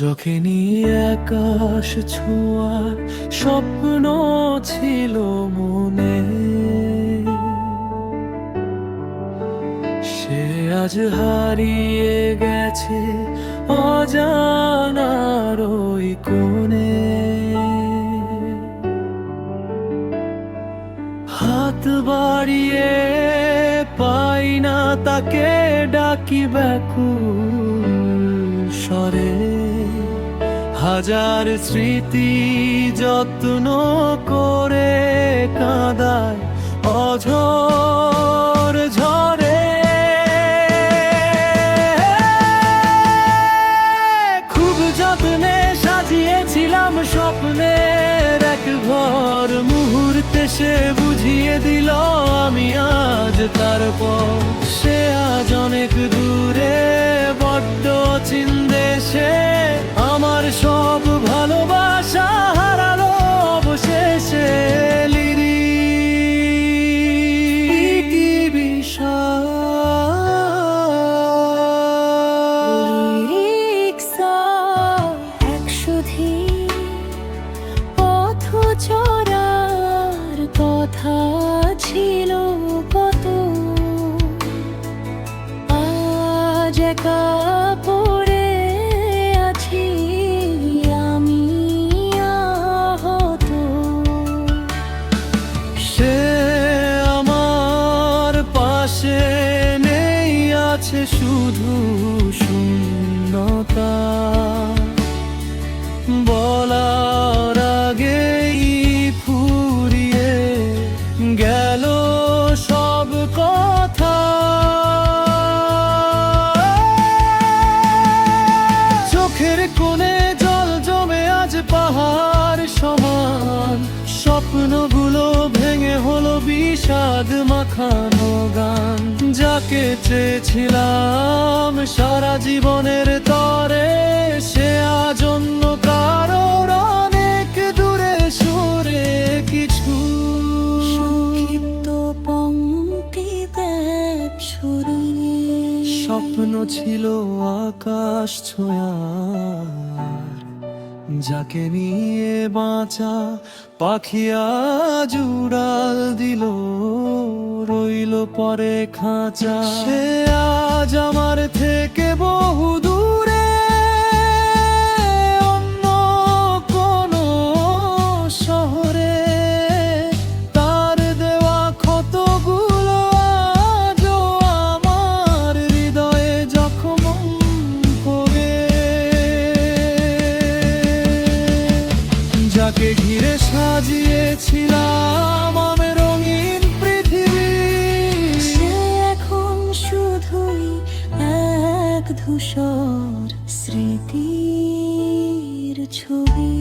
যখনই আকাশ ছোঁয়ার স্বপ্ন ছিল মনে, সে আজ হারিয়ে গেছে অজানার ওই কোণে। হাত বাড়িয়ে পাই না তাকে, ডাকি ব্যাকুল স্বরে। হাজার স্মৃতি যত্ন করে কাঁদায় অঝোর ঝরে। খুব যত্নে সাজিয়েছিলাম স্বপ্নের এক ঘর, মুহূর্তে সে বুঝিয়ে দিল আমি আজ তার পর। সে আজ অনেক দূরে, বড্ড চিন দেশে, আমার সব ভালোবাসা হারালো অবশেষে। চড়ার কথা ছিল কত, আজ একা পড়ে আছি আমি আহত। সে আমার পাশে নেই, আছে শুধু শূন্যতা। বলার আগেই ফুরিয়ে গেল সব কথা। চোখের কোণে জল জমে আজ পাহাড় সমান, স্বপ্নগুলো ভেঙে হলো বিষাদ মাখানো গান। যাকে চেয়েছিলাম সারা জীবনের তরে, সে আজ অন্য কারোর অনেক দূরে সরে। কিছু সংক্ষিপ্ত পংক্তিতে ছড়িয়ে স্বপ্ন ছিল আকাশ ছোঁয়ার, যাকে নিয়ে বাঁচা পাখি আজ উড়াল দিল, রইল পরে খাঁচা। সে আজ আমার থেকে বহু দূরে, অন্য কোনো শহরে। তার দেওয়া ক্ষতগুলো আজও আমার হৃদয়ে জখম করে। যাকে ঘিরে সাজিয়েছিলাম আমি রঙিন পৃথিবী, সে এখন শুধুই এক ধূসর স্মৃতির ছবি।